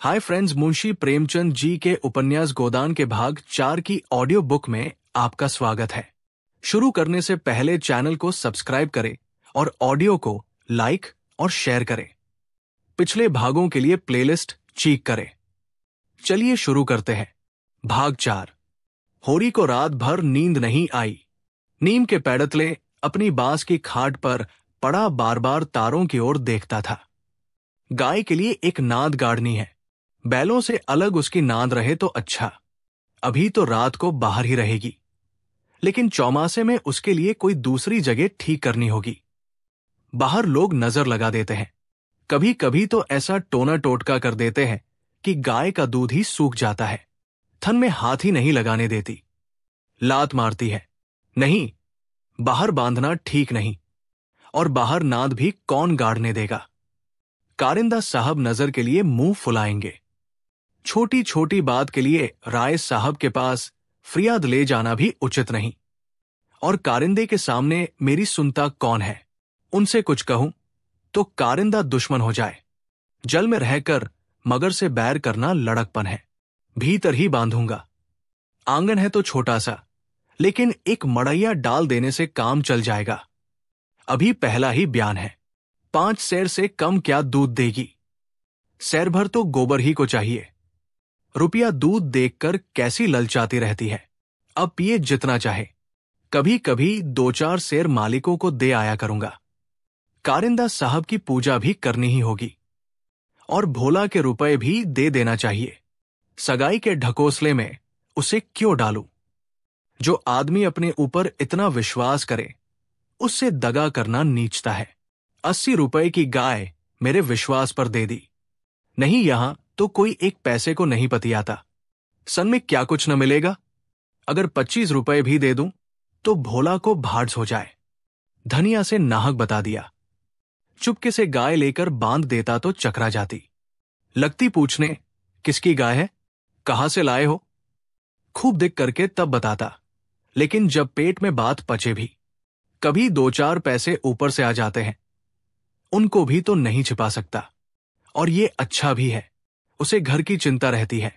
Hi friends, Munshi Premchand ji के उपन्यास गोदान के भाग 4 की ऑडियो बुक में आपका स्वागत है। शुरू करने से पहले चैनल को सब्सक्राइब करें और ऑडियो को लाइक और शेयर करें। पिछले भागों के लिए प्लेलिस्ट चेक करें। चलिए शुरू करते हैं। भाग 4। होरी को रात भर नींद नहीं आई। नीम के पेड़तले अपनी बांस की खाट पर पड़ा बार बार तारों की ओर देखता था। गाय के लिए एक नाद गाड़नी है। बैलों से अलग उसकी नाद रहे तो अच्छा। अभी तो रात को बाहर ही रहेगी, लेकिन चौमासे में उसके लिए कोई दूसरी जगह ठीक करनी होगी। बाहर लोग नजर लगा देते हैं। कभी कभी तो ऐसा टोना टोटका कर देते हैं कि गाय का दूध ही सूख जाता है। थन में हाथ ही नहीं लगाने देती। लात मारती है, नहीं, बाहर बांधना ठीक नहीं। और बाहर नाद भी कौन गाड़ने देगा। कारिंदा साहब नजर के लिए मुंह फुलाएंगे। छोटी छोटी बात के लिए राय साहब के पास फरियाद ले जाना भी उचित नहीं। और कारिंदे के सामने मेरी सुनता कौन है। उनसे कुछ कहूं तो कारिंदा दुश्मन हो जाए। जल में रहकर मगर से बैर करना लड़कपन है। भीतर ही बांधूंगा। आंगन है तो छोटा सा, लेकिन एक मड़ैया डाल देने से काम चल जाएगा। अभी पहला ही बयान है। 5 सेर से कम क्या दूध देगी। सेर भर तो गोबर ही को चाहिए। रुपया दूध देखकर कैसी ललचाती रहती है। अब पिए जितना चाहे। कभी कभी 2-4 सेर मालिकों को दे आया करूंगा। कारिंदा साहब की पूजा भी करनी ही होगी। और भोला के रुपए भी दे देना चाहिए। सगाई के ढकोसले में उसे क्यों डालूं। जो आदमी अपने ऊपर इतना विश्वास करे, उससे दगा करना नीचता है। 80 रुपए की गाय मेरे विश्वास पर दे दी। नहीं, यहां तो कोई एक पैसे को नहीं पतियाता। सन में क्या कुछ न मिलेगा। अगर 25 रुपए भी दे दूं तो भोला को भाड़ हो जाए। धनिया से नाहक बता दिया। चुपके से गाय लेकर बांध देता तो चकरा जाती। लगती पूछने, किसकी गाय है, कहां से लाए हो। खूब दिख करके तब बताता, लेकिन जब पेट में बात पचे भी। कभी 2-4 पैसे ऊपर से आ जाते हैं। उनको भी तो नहीं छिपा सकता। और ये अच्छा भी है। उसे घर की चिंता रहती है।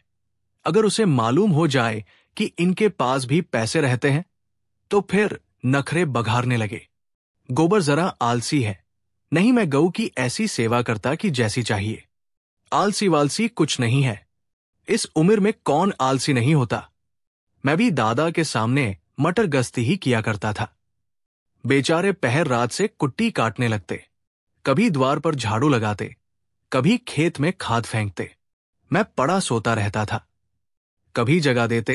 अगर उसे मालूम हो जाए कि इनके पास भी पैसे रहते हैं तो फिर नखरे बघारने लगे। गोबर जरा आलसी है। नहीं, मैं गऊ की ऐसी सेवा करता कि जैसी चाहिए। आलसी वालसी कुछ नहीं है। इस उम्र में कौन आलसी नहीं होता। मैं भी दादा के सामने मटर गश्ती ही किया करता था। बेचारे पहर रात से कुट्टी काटने लगते। कभी द्वार पर झाड़ू लगाते, कभी खेत में खाद फेंकते। मैं पड़ा सोता रहता था। कभी जगा देते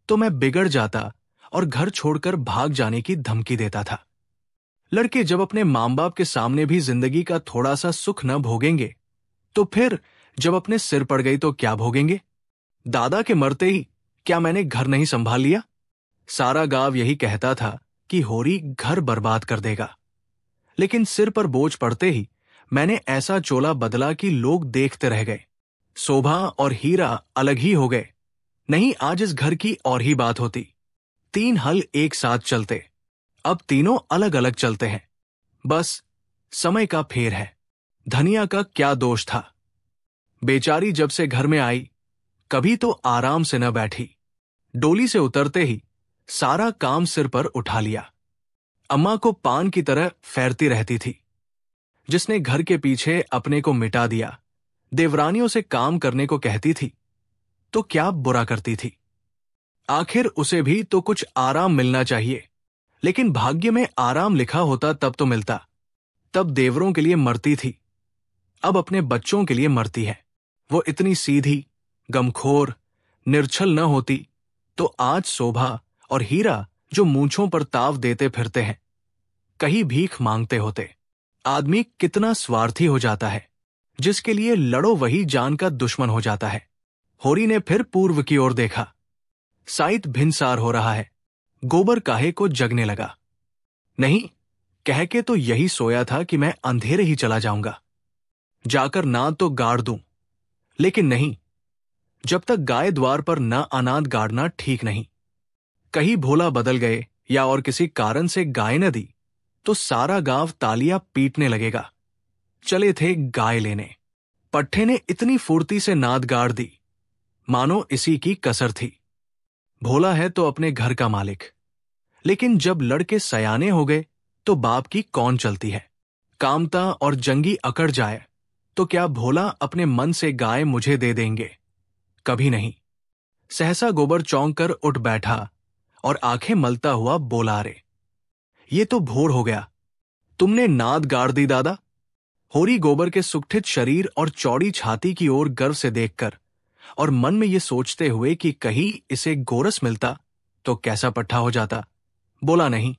तो मैं बिगड़ जाता और घर छोड़कर भाग जाने की धमकी देता था। लड़के जब अपने मां बाप के सामने भी जिंदगी का थोड़ा सा सुख न भोगेंगे तो फिर जब अपने सिर पड़ गई तो क्या भोगेंगे। दादा के मरते ही क्या मैंने घर नहीं संभाल लिया। सारा गांव यही कहता था कि होरी घर बर्बाद कर देगा। लेकिन सिर पर बोझ पड़ते ही मैंने ऐसा चोला बदला कि लोग देखते रह गए। शोभा और हीरा अलग ही हो गए। नहीं, आज इस घर की और ही बात होती। 3 हल एक साथ चलते। अब तीनों अलग अलग चलते हैं। बस समय का फेर है। धनिया का क्या दोष था। बेचारी जब से घर में आई कभी तो आराम से न बैठी। डोली से उतरते ही सारा काम सिर पर उठा लिया। अम्मा को पान की तरह फैरती रहती थी। जिसने घर के पीछे अपने को मिटा दिया, देवरानियों से काम करने को कहती थी तो क्या बुरा करती थी। आखिर उसे भी तो कुछ आराम मिलना चाहिए। लेकिन भाग्य में आराम लिखा होता तब तो मिलता। तब देवरों के लिए मरती थी, अब अपने बच्चों के लिए मरती है। वो इतनी सीधी, गमखोर, निर्छल न होती तो आज शोभा और हीरा जो मूंछों पर ताव देते फिरते हैं, कहीं भीख मांगते होते। आदमी कितना स्वार्थी हो जाता है। जिसके लिए लड़ो वही जान का दुश्मन हो जाता है। होरी ने फिर पूर्व की ओर देखा। साइत भिनसार हो रहा है। गोबर काहे को जगने लगा। नहीं, कह के तो यही सोया था कि मैं अंधेरे ही चला जाऊंगा। जाकर नाद तो गाड़ दूं, लेकिन नहीं, जब तक गाय द्वार पर न अनाद गाड़ना ठीक नहीं। कहीं भोला बदल गए या और किसी कारण से गाय न दी तो सारा गांव तालियां पीटने लगेगा। चले थे गाय लेने। पट्टे ने इतनी फुर्ती से नाद गाड़ दी मानो इसी की कसर थी। भोला है तो अपने घर का मालिक, लेकिन जब लड़के सयाने हो गए तो बाप की कौन चलती है। कामता और जंगी अकड़ जाए तो क्या भोला अपने मन से गाय मुझे दे देंगे? कभी नहीं। सहसा गोबर चौंक कर उठ बैठा और आंखें मलता हुआ बोला, रे ये तो भोर हो गया, तुमने नाद गाड़ दी दादा। होरी गोबर के सुगठित शरीर और चौड़ी छाती की ओर गर्व से देखकर और मन में ये सोचते हुए कि कहीं इसे गोरस मिलता तो कैसा पट्टा हो जाता, बोला, नहीं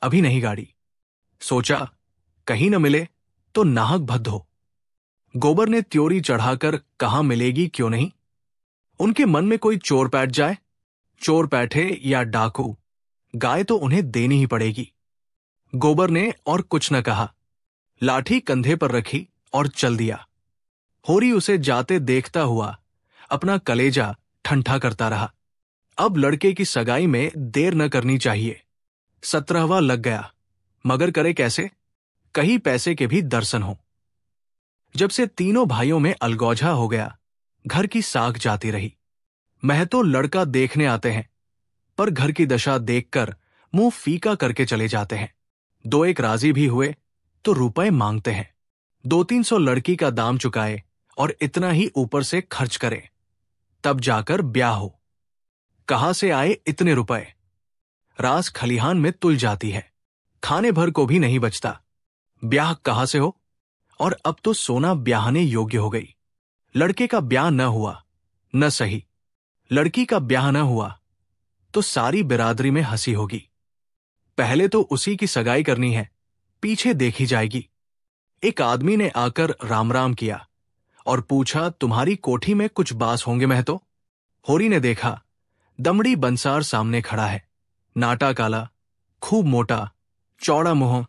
अभी नहीं गाड़ी। सोचा कहीं न मिले तो नाहक भद्द हो। गोबर ने त्योरी चढ़ाकर कहां मिलेगी क्यों नहीं। उनके मन में कोई चोर पैठ जाए, चोर पैठे या डाकू, गाय तो उन्हें देनी ही पड़ेगी। गोबर ने और कुछ न कहा, लाठी कंधे पर रखी और चल दिया। होरी उसे जाते देखता हुआ अपना कलेजा ठंठा करता रहा। अब लड़के की सगाई में देर न करनी चाहिए। 17वां लग गया, मगर करे कैसे, कहीं पैसे के भी दर्शन हो। जब से तीनों भाइयों में अलगौझा हो गया, घर की साख जाती रही। महतो लड़का देखने आते हैं, पर घर की दशा देखकर मुंह फीका करके चले जाते हैं। 2-1 राजी भी हुए तो रुपए मांगते हैं। 200-300 लड़की का दाम चुकाए और इतना ही ऊपर से खर्च करे, तब जाकर ब्याह हो। कहां से आए इतने रुपए? रास खलिहान में तुल जाती है, खाने भर को भी नहीं बचता। ब्याह कहां से हो? और अब तो सोना ब्याहने योग्य हो गई। लड़के का ब्याह न हुआ, न सही, लड़की का ब्याह न हुआ तो सारी बिरादरी में हंसी होगी। पहले तो उसी की सगाई करनी है, पीछे देखी जाएगी। एक आदमी ने आकर राम राम किया और पूछा, तुम्हारी कोठी में कुछ बास होंगे महतो? होरी ने देखा, दमड़ी बंसार सामने खड़ा है, नाटा काला, खूब मोटा, चौड़ा मुंह,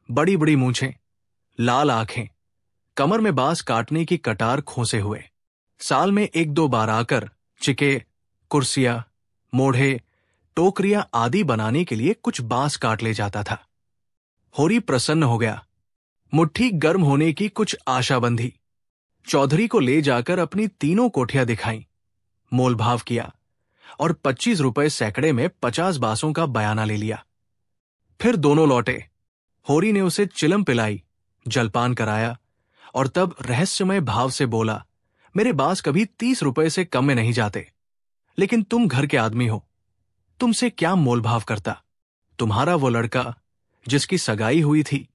बड़ी बड़ी मूंछें, लाल आंखें, कमर में बांस काटने की कटार खोसे हुए। साल में 1-2 बार आकर चिके, कुर्सियां, मोढ़े, टोकरियां आदि बनाने के लिए कुछ बांस काट ले जाता था। होरी प्रसन्न हो गया। मुट्ठी गर्म होने की कुछ आशा बंधी। चौधरी को ले जाकर अपनी तीनों कोठियां दिखाईं, मोलभाव किया और 25 रुपए सैकड़े में 50 बांसों का बयाना ले लिया। फिर दोनों लौटे। होरी ने उसे चिलम पिलाई, जलपान कराया और तब रहस्यमय भाव से बोला, मेरे बांस कभी 30 रुपए से कम में नहीं जाते, लेकिन तुम घर के आदमी हो, तुमसे क्या मोलभाव करता। तुम्हारा वो लड़का जिसकी सगाई हुई थी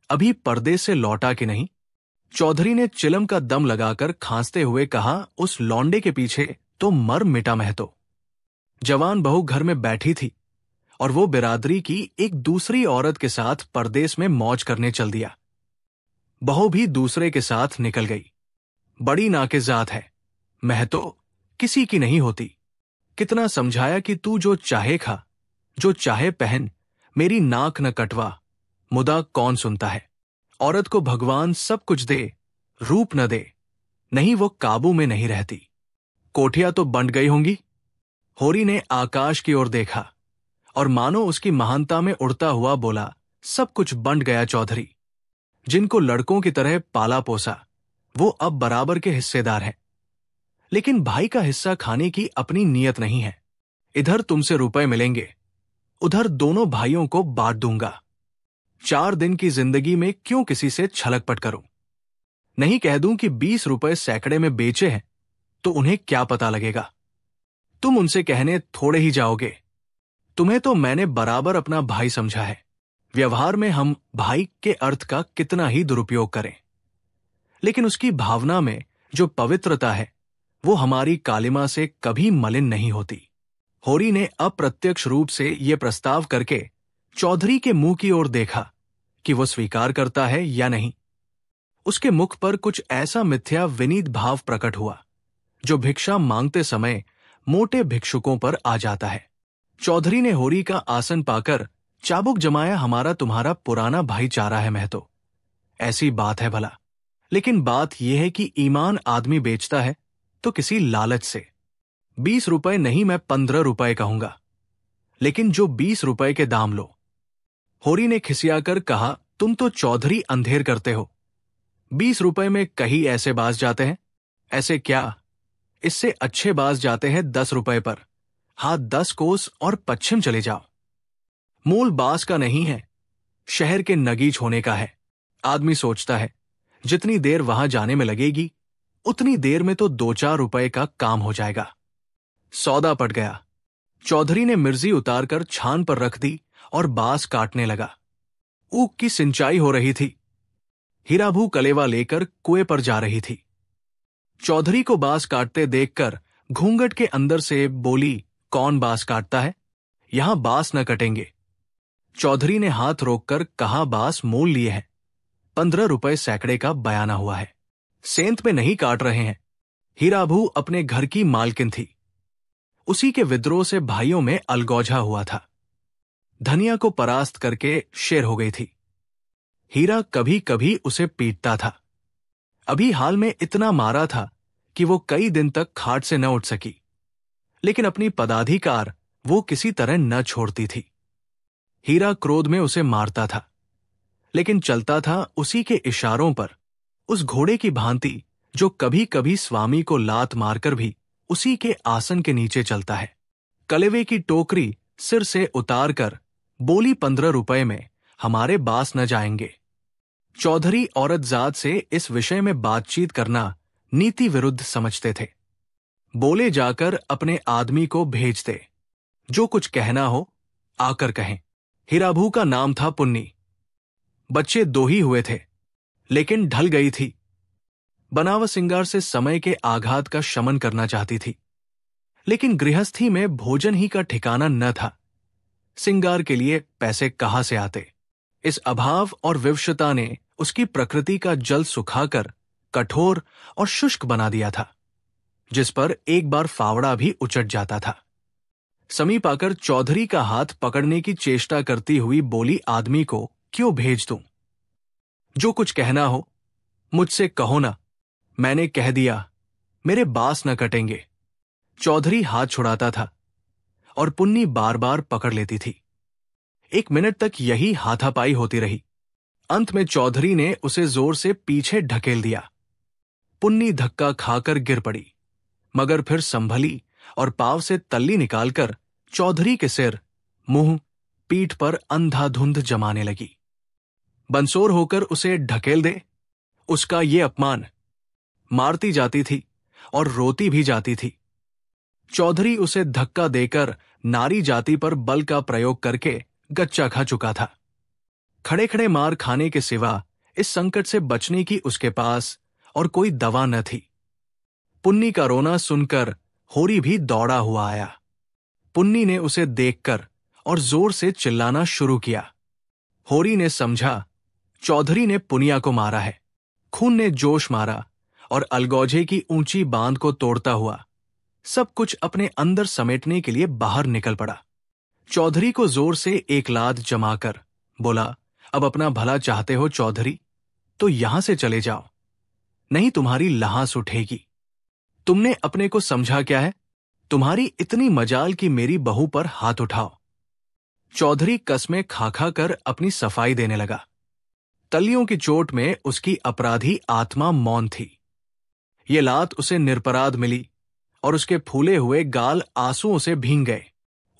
अभी परदेस से लौटा कि नहीं? चौधरी ने चिलम का दम लगाकर खांसते हुए कहा, उस लौंडे के पीछे तो मर मिटा महतो। जवान बहू घर में बैठी थी और वो बिरादरी की एक दूसरी औरत के साथ परदेस में मौज करने चल दिया। बहू भी दूसरे के साथ निकल गई। बड़ी नाकेजात है, महतो किसी की नहीं होती। कितना समझाया कि तू जो चाहे खा, जो चाहे पहन, मेरी नाक न कटवा, मुदा कौन सुनता है। औरत को भगवान सब कुछ दे, रूप न दे, नहीं वो काबू में नहीं रहती। कोठियां तो बंट गई होंगी। होरी ने आकाश की ओर देखा और मानो उसकी महानता में उड़ता हुआ बोला, सब कुछ बंट गया चौधरी। जिनको लड़कों की तरह पाला पोसा वो अब बराबर के हिस्सेदार हैं। लेकिन भाई का हिस्सा खाने की अपनी नीयत नहीं है। इधर तुमसे रुपए मिलेंगे, उधर दोनों भाइयों को बांट दूंगा। 4 दिन की जिंदगी में क्यों किसी से छलकपट करूं? नहीं कह दूं कि 20 रुपए सैकड़े में बेचे हैं तो उन्हें क्या पता लगेगा। तुम उनसे कहने थोड़े ही जाओगे। तुम्हें तो मैंने बराबर अपना भाई समझा है। व्यवहार में हम भाई के अर्थ का कितना ही दुरुपयोग करें, लेकिन उसकी भावना में जो पवित्रता है वो हमारी कालिमा से कभी मलिन नहीं होती। होरी ने अप्रत्यक्ष रूप से ये प्रस्ताव करके चौधरी के मुंह की ओर देखा कि वो स्वीकार करता है या नहीं। उसके मुख पर कुछ ऐसा मिथ्या विनीत भाव प्रकट हुआ जो भिक्षा मांगते समय मोटे भिक्षुकों पर आ जाता है। चौधरी ने होरी का आसन पाकर चाबुक जमाया, हमारा तुम्हारा पुराना भाईचारा है महतो, ऐसी बात है भला। लेकिन बात यह है कि ईमान आदमी बेचता है तो किसी लालच से। 20 रुपए नहीं, मैं 15 रुपए कहूंगा, लेकिन जो 20 रुपए के दाम लो। होरी ने खिसियाकर कहा, तुम तो चौधरी अंधेर करते हो। ₹20 में कहीं ऐसे बाज जाते हैं। ऐसे क्या, इससे अच्छे बाज जाते हैं ₹10 पर। हाथ 10 कोस और पश्चिम चले जाओ। मूल बास का नहीं है, शहर के नगीच होने का है। आदमी सोचता है जितनी देर वहां जाने में लगेगी उतनी देर में तो 2-4 रुपए का काम हो जाएगा। सौदा पट गया। चौधरी ने मिर्जी उतारकर छान पर रख दी और बांस काटने लगा। ऊख की सिंचाई हो रही थी। हीराभू कलेवा लेकर कुएं पर जा रही थी। चौधरी को बांस काटते देखकर घूंघट के अंदर से बोली, कौन बांस काटता है? यहां बांस न कटेंगे। चौधरी ने हाथ रोककर कहा, बांस मोल लिए हैं। 15 रुपए सैकड़े का बयाना हुआ है। सेंत में नहीं काट रहे हैं। हीराभू अपने घर की मालकिन थी। उसी के विद्रोह से भाइयों में अलगौझा हुआ था। धनिया को परास्त करके शेर हो गई थी। हीरा कभी कभी उसे पीटता था। अभी हाल में इतना मारा था कि वो कई दिन तक खाट से न उठ सकी, लेकिन अपनी पदाधिकार वो किसी तरह न छोड़ती थी। हीरा क्रोध में उसे मारता था, लेकिन चलता था उसी के इशारों पर, उस घोड़े की भांति जो कभी कभी स्वामी को लात मारकर भी उसी के आसन के नीचे चलता है। कलेवे की टोकरी सिर से उतारकर बोली, 15 रुपए में हमारे बास न जाएंगे। चौधरी औरत जात से इस विषय में बातचीत करना नीति विरुद्ध समझते थे। बोले जाकर अपने आदमी को भेजते, जो कुछ कहना हो आकर कहें। हीराभू का नाम था पुन्नी। बच्चे 2 ही हुए थे, लेकिन ढल गई थी। बनावट सिंगार से समय के आघात का शमन करना चाहती थी, लेकिन गृहस्थी में भोजन ही का ठिकाना न था। सिंगार के लिए पैसे कहां से आते? इस अभाव और विवशता ने उसकी प्रकृति का जल सुखाकर कठोर और शुष्क बना दिया था, जिस पर एक बार फावड़ा भी उचट जाता था। समीप आकर चौधरी का हाथ पकड़ने की चेष्टा करती हुई बोली, आदमी को क्यों भेज दूं? जो कुछ कहना हो मुझसे कहो ना। मैंने कह दिया, मेरे बास न कटेंगे। चौधरी हाथ छुड़ाता था और पुन्नी बार बार पकड़ लेती थी। 1 मिनट तक यही हाथापाई होती रही। अंत में चौधरी ने उसे जोर से पीछे ढकेल दिया। पुन्नी धक्का खाकर गिर पड़ी, मगर फिर संभली और पांव से तल्ली निकालकर चौधरी के सिर, मुंह, पीठ पर अंधाधुंध जमाने लगी। बंसोर होकर उसे ढकेल दे, उसका ये अपमान। मारती जाती थी और रोती भी जाती थी। चौधरी उसे धक्का देकर नारी जाति पर बल का प्रयोग करके गच्चा खा चुका था। खड़े खड़े मार खाने के सिवा इस संकट से बचने की उसके पास और कोई दवा न थी। पुन्नी का रोना सुनकर होरी भी दौड़ा हुआ आया। पुन्नी ने उसे देखकर और जोर से चिल्लाना शुरू किया। होरी ने समझा चौधरी ने पुनिया को मारा है। खून ने जोश मारा और अलगौजे की ऊंची बांध को तोड़ता हुआ सब कुछ अपने अंदर समेटने के लिए बाहर निकल पड़ा। चौधरी को जोर से एक लात जमाकर बोला, अब अपना भला चाहते हो चौधरी, तो यहां से चले जाओ, नहीं तुम्हारी लहास उठेगी। तुमने अपने को समझा क्या है? तुम्हारी इतनी मजाल कि मेरी बहू पर हाथ उठाओ। चौधरी कसमें खा खा कर अपनी सफाई देने लगा। तलियों की चोट में उसकी अपराधी आत्मा मौन थी। ये लात उसे निरपराध मिली और उसके फूले हुए गाल आंसुओं से भींग गए।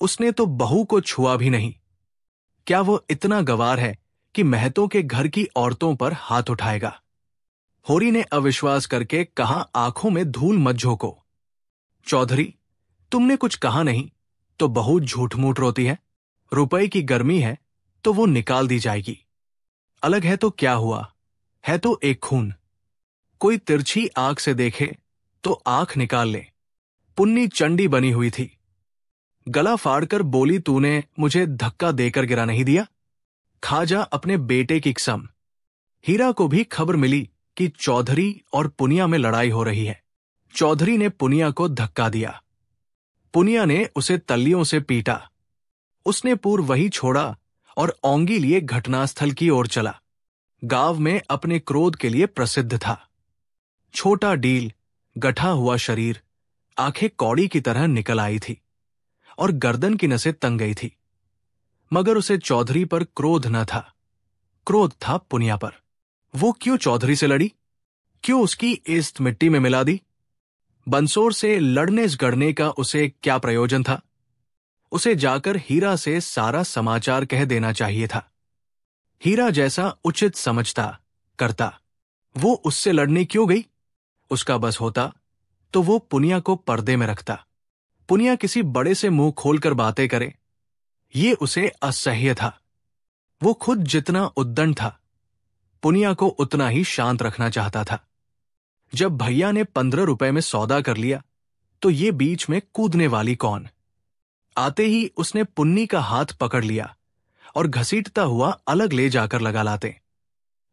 उसने तो बहू को छुआ भी नहीं। क्या वो इतना गवार है कि महतों के घर की औरतों पर हाथ उठाएगा? होरी ने अविश्वास करके कहा, आंखों में धूल मत झोंको। चौधरी, तुमने कुछ कहा नहीं तो बहू झूठ मूठ रोती है। रुपए की गर्मी है तो वो निकाल दी जाएगी। अलग है तो क्या हुआ, है तो एक खून। कोई तिरछी आंख से देखे तो आंख निकाल ले। पुन्नी चंडी बनी हुई थी। गला फाड़कर बोली, तूने मुझे धक्का देकर गिरा नहीं दिया? खा जा अपने बेटे की कसम। हीरा को भी खबर मिली कि चौधरी और पुनिया में लड़ाई हो रही है। चौधरी ने पुनिया को धक्का दिया। पुनिया ने उसे तल्लियों से पीटा। उसने पूर्व वही छोड़ा और ओंगी लिए घटनास्थल की ओर चला। गांव में अपने क्रोध के लिए प्रसिद्ध था। छोटा डील, गठा हुआ शरीर, आंखें कौड़ी की तरह निकल आई थी और गर्दन की नसें तंग गई थी। मगर उसे चौधरी पर क्रोध न था, क्रोध था पुनिया पर। वो क्यों चौधरी से लड़ी? क्यों उसकी इस्त मिट्टी में मिला दी? बंसोर से लड़ने झगड़ने का उसे क्या प्रयोजन था? उसे जाकर हीरा से सारा समाचार कह देना चाहिए था। हीरा जैसा उचित समझता करता। वो उससे लड़ने क्यों गई? उसका बस होता तो वो पुनिया को पर्दे में रखता। पुनिया किसी बड़े से मुंह खोलकर बातें करे, ये उसे असह्य था। वो खुद जितना उद्दंड था, पुनिया को उतना ही शांत रखना चाहता था। जब भैया ने 15 रुपए में सौदा कर लिया तो ये बीच में कूदने वाली कौन? आते ही उसने पुन्नी का हाथ पकड़ लिया और घसीटता हुआ अलग ले जाकर लगा लाते।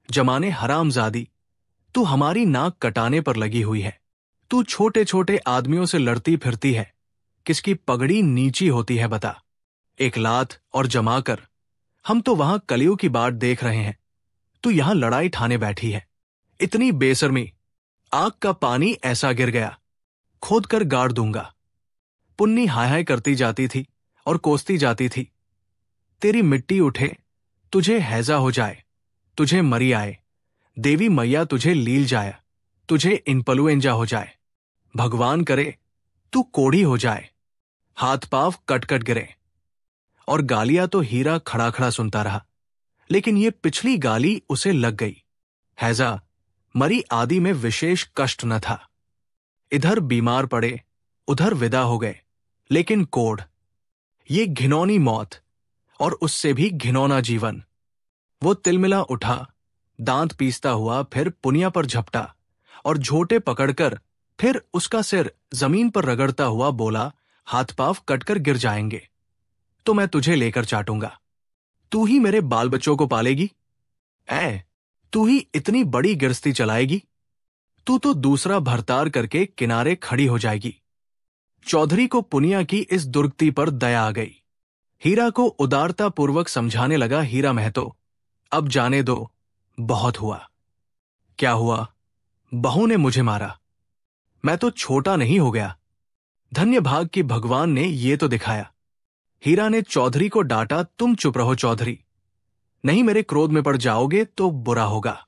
जमाने हरामजादी, तू हमारी नाक कटाने पर लगी हुई है। तू छोटे छोटे आदमियों से लड़ती फिरती है, किसकी पगड़ी नीची होती है बता? एक लात और जमाकर हम तो वहां कलियों की बाट देख रहे हैं, तू यहां लड़ाई ठाने बैठी है। इतनी बेशर्मी! आग का पानी ऐसा गिर गया, खोद कर गाड़ दूंगा। पुन्नी हाय हाय करती जाती थी और कोसती जाती थी। तेरी मिट्टी उठे, तुझे हैजा हो जाए, तुझे मरी आए, देवी मैया तुझे लील जाए, तुझे इनपलुएंजा हो जाए। भगवान करे तू कोढ़ी हो जाए, हाथ पांव कट कट गिरे। और गालियां तो हीरा खड़ा खड़ा सुनता रहा, लेकिन ये पिछली गाली उसे लग गई। हैजा मरी आदि में विशेष कष्ट न था। इधर बीमार पड़े, उधर विदा हो गए, लेकिन कोढ़, ये घिनौनी मौत और उससे भी घिनौना जीवन। वो तिलमिला उठा, दांत पीसता हुआ फिर पुनिया पर झपटा और झोटे पकड़कर फिर उसका सिर जमीन पर रगड़ता हुआ बोला, हाथ पांव कटकर गिर जाएंगे तो मैं तुझे लेकर चाटूंगा। तू ही मेरे बाल बच्चों को पालेगी? तू ही इतनी बड़ी गिरस्ती चलाएगी? तू तो दूसरा भरतार करके किनारे खड़ी हो जाएगी। चौधरी को पुनिया की इस दुर्गति पर दया आ गई। हीरा को उदारता पूर्वक समझाने लगा, हीरा महतो, अब जाने दो, बहुत हुआ। क्या हुआ? बहू ने मुझे मारा, मैं तो छोटा नहीं हो गया। धन्य भाग कि भगवान ने ये तो दिखाया। हीरा ने चौधरी को डांटा, तुम चुप रहो चौधरी, नहीं मेरे क्रोध में पड़ जाओगे तो बुरा होगा।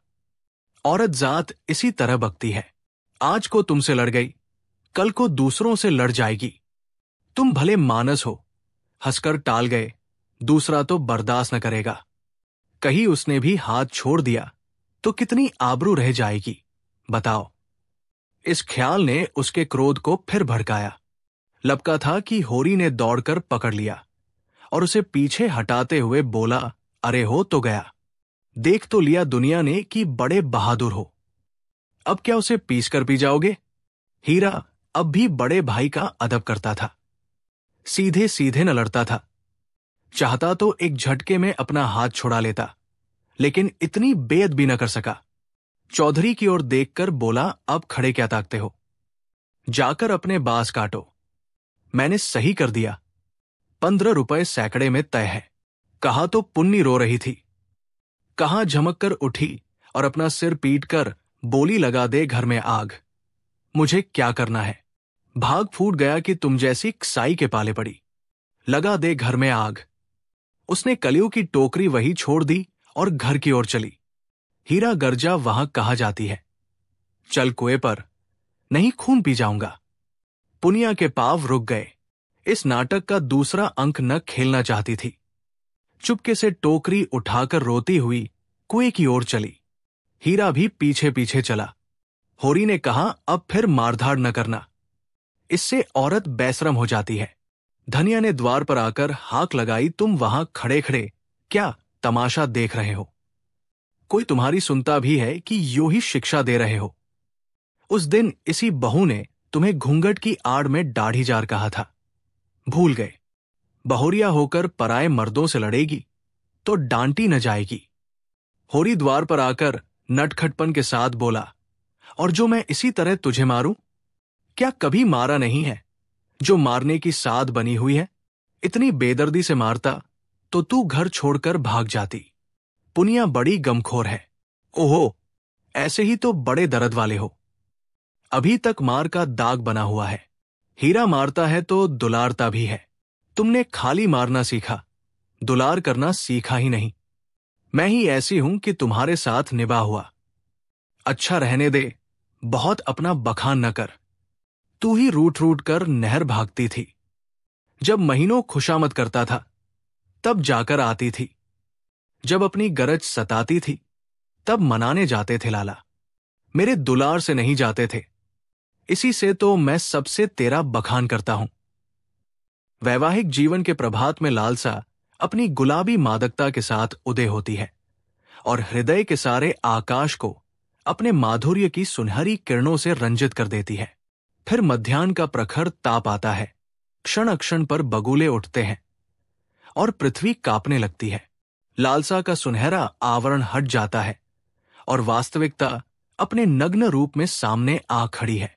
औरत जात इसी तरह बकती है, आज को तुमसे लड़ गई, कल को दूसरों से लड़ जाएगी। तुम भले मानस हो, हंसकर टाल गए, दूसरा तो बर्दाश्त न करेगा। कहीं उसने भी हाथ छोड़ दिया तो कितनी आबरू रह जाएगी, बताओ। इस ख्याल ने उसके क्रोध को फिर भड़काया। लपका था कि होरी ने दौड़कर पकड़ लिया और उसे पीछे हटाते हुए बोला, अरे हो तो गया, देख तो लिया दुनिया ने कि बड़े बहादुर हो, अब क्या उसे पीस कर पी जाओगे? हीरा अब भी बड़े भाई का अदब करता था, सीधे सीधे न लड़ता था। चाहता तो एक झटके में अपना हाथ छुड़ा लेता, लेकिन इतनी बेअदबी न कर सका। चौधरी की ओर देखकर बोला, अब खड़े क्या ताकते हो, जाकर अपने बास काटो। मैंने सही कर दिया, 15 रुपए सैकड़े में तय है। कहा तो पुन्नी रो रही थी, कहां झमक कर उठी और अपना सिर पीट कर बोली, लगा दे घर में आग। मुझे क्या करना है, भाग फूट गया कि तुम जैसी कसाई के पाले पड़ी। लगा दे घर में आग। उसने कलियों की टोकरी वही छोड़ दी और घर की ओर चली। हीरा गर्जा, वहां कहा जाती है, चल कुएं पर, नहीं खून पी जाऊंगा। पुनिया के पांव रुक गए। इस नाटक का दूसरा अंक न खेलना चाहती थी। चुपके से टोकरी उठाकर रोती हुई कुएं की ओर चली। हीरा भी पीछे पीछे चला। होरी ने कहा, अब फिर मारधाड़ न करना, इससे औरत बेशरम हो जाती है। धनिया ने द्वार पर आकर हाक लगाई, तुम वहां खड़े खड़े क्या तमाशा देख रहे हो? कोई तुम्हारी सुनता भी है कि यूं ही शिक्षा दे रहे हो? उस दिन इसी बहू ने तुम्हें घूंघट की आड़ में दाढ़ी जार कहा था, भूल गए? बहुरिया होकर पराए मर्दों से लड़ेगी तो डांटी न जाएगी। होरी द्वार पर आकर नटखटपन के साथ बोला, और जो मैं इसी तरह तुझे मारूं? क्या कभी मारा नहीं है जो मारने की साध बनी हुई है? इतनी बेदर्दी से मारता तो तू घर छोड़कर भाग जाती। पुनिया बड़ी गमखोर है। ओहो, ऐसे ही तो बड़े दर्द वाले हो। अभी तक मार का दाग बना हुआ है। हीरा मारता है तो दुलारता भी है। तुमने खाली मारना सीखा, दुलार करना सीखा ही नहीं। मैं ही ऐसी हूं कि तुम्हारे साथ निभा हुआ। अच्छा रहने दे, बहुत अपना बखान न कर। तू ही रूठ रूठ कर नहर भागती थी। जब महीनों खुशामद करता था तब जाकर आती थी। जब अपनी गरज सताती थी तब मनाने जाते थे लाला। मेरे दुलार से नहीं जाते थे। इसी से तो मैं सबसे तेरा बखान करता हूं। वैवाहिक जीवन के प्रभात में लालसा अपनी गुलाबी मादकता के साथ उदय होती है और हृदय के सारे आकाश को अपने माधुर्य की सुनहरी किरणों से रंजित कर देती है। फिर मध्याह्न का प्रखर ताप आता है, क्षण अक्षण पर बगुले उठते हैं और पृथ्वी कांपने लगती है। लालसा का सुनहरा आवरण हट जाता है और वास्तविकता अपने नग्न रूप में सामने आ खड़ी है।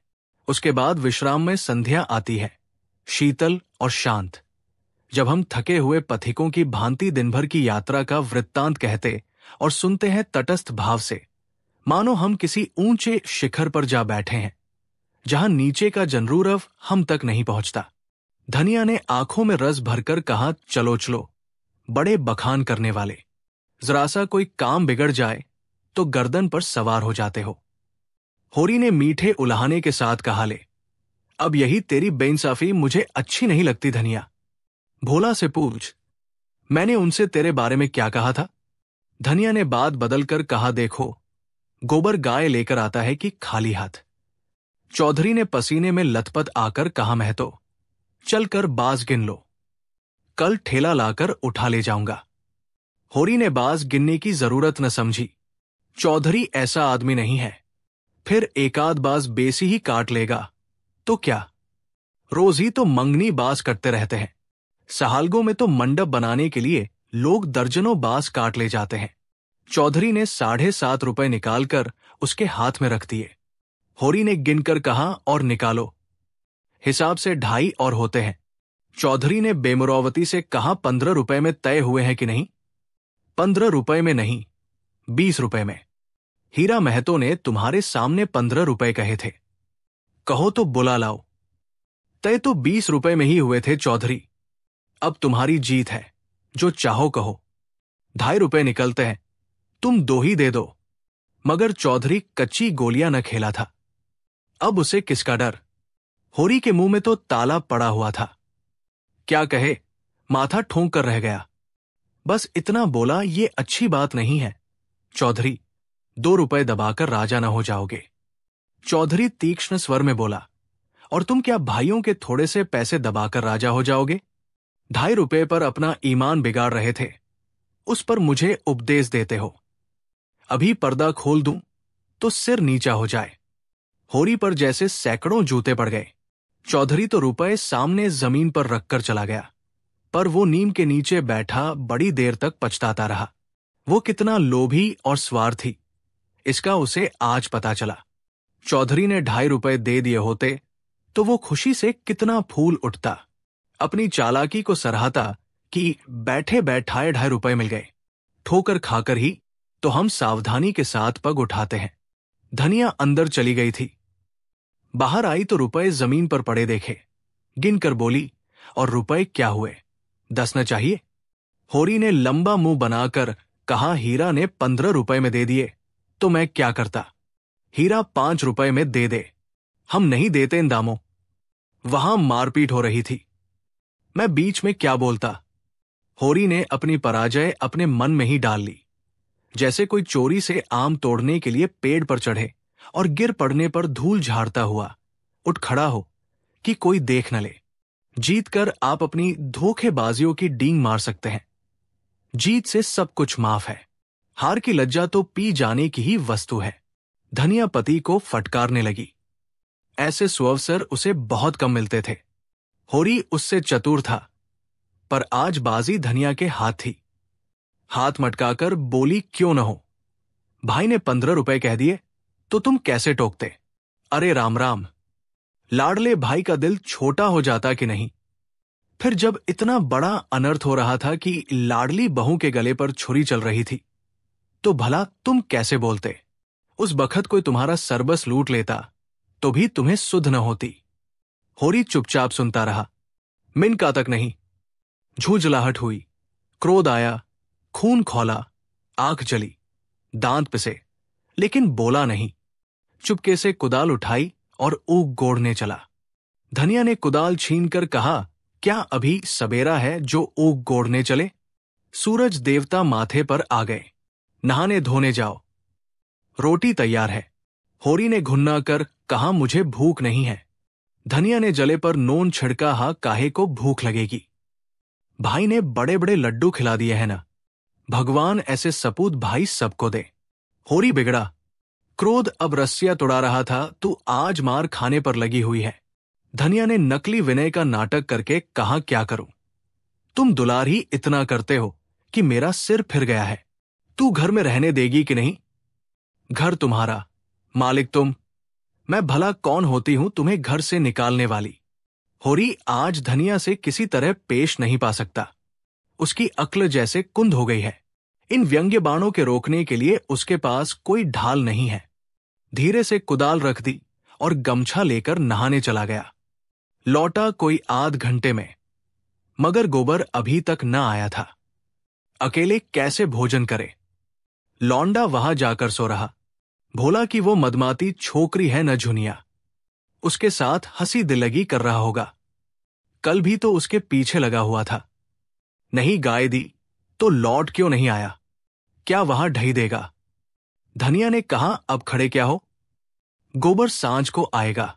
उसके बाद विश्राम में संध्या आती है, शीतल और शांत। जब हम थके हुए पथिकों की भांति दिन भर की यात्रा का वृत्तांत कहते और सुनते हैं तटस्थ भाव से, मानो हम किसी ऊंचे शिखर पर जा बैठे हैं जहां नीचे का जनरूरव हम तक नहीं पहुंचता। धनिया ने आंखों में रस भरकर कहा, चलो चलो, बड़े बखान करने वाले, जरा सा कोई काम बिगड़ जाए तो गर्दन पर सवार हो जाते हो। होरी ने मीठे उल्हाने के साथ कहा, ले अब यही तेरी बेइंसाफी मुझे अच्छी नहीं लगती धनिया। भोला से पूछ, मैंने उनसे तेरे बारे में क्या कहा था? धनिया ने बात बदलकर कहा, देखो, गोबर गाय लेकर आता है कि खाली हाथ। चौधरी ने पसीने में लथपथ आकर कहा, महतो, चलकर बाज गिन लो, कल ठेला लाकर उठा ले जाऊंगा। होरी ने बाज गिनने की जरूरत न समझी। चौधरी ऐसा आदमी नहीं है, फिर एकाध बाज बेसी ही काट लेगा तो क्या, रोज ही तो मंगनी बाज कटते रहते हैं। सहालगों में तो मंडप बनाने के लिए लोग दर्जनों बाज काट ले जाते हैं। चौधरी ने 7.5 रुपए निकालकर उसके हाथ में रख दिए। होरी ने गिनकर कहा, और निकालो। हिसाब से 2.5 और होते हैं। चौधरी ने बेमुरावती से कहा, 15 रुपए में तय हुए हैं कि नहीं? 15 रुपए में नहीं, 20 रुपए में। हीरा महतो ने तुम्हारे सामने 15 रुपए कहे थे। कहो तो बुला लाओ। तय तो 20 रुपए में ही हुए थे चौधरी। अब तुम्हारी जीत है, जो चाहो कहो। 2.5 रुपए निकलते हैं, तुम 2 ही दे दो। मगर चौधरी कच्ची गोलियां न खेला था। अब उसे किसका डर? होरी के मुंह में तो ताला पड़ा हुआ था। क्या कहे, माथा ठोंक कर रह गया। बस इतना बोला, ये अच्छी बात नहीं है चौधरी, 2 रुपए दबाकर राजा न हो जाओगे। चौधरी तीक्ष्ण स्वर में बोला, और तुम क्या भाइयों के थोड़े से पैसे दबाकर राजा हो जाओगे? 2.5 रुपए पर अपना ईमान बिगाड़ रहे थे, उस पर मुझे उपदेश देते हो। अभी पर्दा खोल दूं तो सिर नीचा हो जाए। होरी पर जैसे सैकड़ों जूते पड़ गए। चौधरी तो रुपए सामने जमीन पर रखकर चला गया, पर वो नीम के नीचे बैठा बड़ी देर तक पछताता रहा। वो कितना लोभी और स्वार्थी, इसका उसे आज पता चला। चौधरी ने 2.5 रुपए दे दिए होते तो वो खुशी से कितना फूल उठता। अपनी चालाकी को सराहता कि बैठे बैठाए 2.5 रुपए मिल गए। ठोकर खाकर ही तो हम सावधानी के साथ पग उठाते हैं। धनिया अंदर चली गई थी। बाहर आई तो रुपए जमीन पर पड़े देखे। गिनकर बोली, और रुपए क्या हुए? 10 न चाहिए? होरी ने लंबा मुंह बनाकर कहा, हीरा ने 15 रुपए में दे दिए तो मैं क्या करता? हीरा 5 रुपए में दे दे। हम नहीं देते इन दामों। वहां मारपीट हो रही थी, मैं बीच में क्या बोलता? होरी ने अपनी पराजय अपने मन में ही डाल ली। जैसे कोई चोरी से आम तोड़ने के लिए पेड़ पर चढ़े और गिर पड़ने पर धूल झाड़ता हुआ उठ खड़ा हो कि कोई देख न ले। जीतकर आप अपनी धोखेबाजियों की डींग मार सकते हैं। जीत से सब कुछ माफ है। हार की लज्जा तो पी जाने की ही वस्तु है। धनिया पति को फटकारने लगी। ऐसे सुअवसर उसे बहुत कम मिलते थे। होरी उससे चतुर था, पर आज बाजी धनिया के हाथ थी। हाथ मटकाकर बोली, क्यों न हो? भाई ने 15 रुपए कह दिए तो तुम कैसे टोकते? अरे राम राम, लाडले भाई का दिल छोटा हो जाता कि नहीं? फिर जब इतना बड़ा अनर्थ हो रहा था कि लाडली बहू के गले पर छुरी चल रही थी, तो भला तुम कैसे बोलते? उस बखत कोई तुम्हारा सरबस लूट लेता तो भी तुम्हें सुध न होती। होरी चुपचाप सुनता रहा। मिनका तक नहीं। झुंझलाहट हुई, क्रोध आया, खून खौला, आंख जली, दांत पिसे, लेकिन बोला नहीं। चुपके से कुदाल उठाई और ऊख गोड़ने चला। धनिया ने कुदाल छीनकर कहा, क्या अभी सबेरा है जो ऊख गोड़ने चले? सूरज देवता माथे पर आ गए। नहाने धोने जाओ, रोटी तैयार है। होरी ने घुन्ना कर कहा, मुझे भूख नहीं है। धनिया ने जले पर नोन छिड़का, हा काहे को भूख लगेगी? भाई ने बड़े बड़े लड्डू खिला दिए हैं ना, भगवान ऐसे सपूत भाई सबको दे। होरी बिगड़ा, क्रोध अब रस्सियां तुड़ा रहा था, तू आज मार खाने पर लगी हुई है। धनिया ने नकली विनय का नाटक करके कहा, क्या करूं? तुम दुलार ही इतना करते हो कि मेरा सिर फिर गया है। तू घर में रहने देगी कि नहीं? घर तुम्हारा, मालिक तुम। मैं भला कौन होती हूं तुम्हें घर से निकालने वाली? होरी आज धनिया से किसी तरह पेश नहीं पा सकता। उसकी अक्ल जैसे कुंद हो गई है। इन व्यंग्य बाणों के रोकने के लिए उसके पास कोई ढाल नहीं है। धीरे से कुदाल रख दी और गमछा लेकर नहाने चला गया। लौटा कोई आध घंटे में, मगर गोबर अभी तक न आया था। अकेले कैसे भोजन करे? लौंडा वहां जाकर सो रहा। भोला कि वो मदमाती छोकरी है न झुनिया, उसके साथ हंसी दिलगी कर रहा होगा। कल भी तो उसके पीछे लगा हुआ था। नहीं गाय दी तो लौट क्यों नहीं आया? क्या वहां ढही देगा? धनिया ने कहा, अब खड़े क्या हो? गोबर सांझ को आएगा।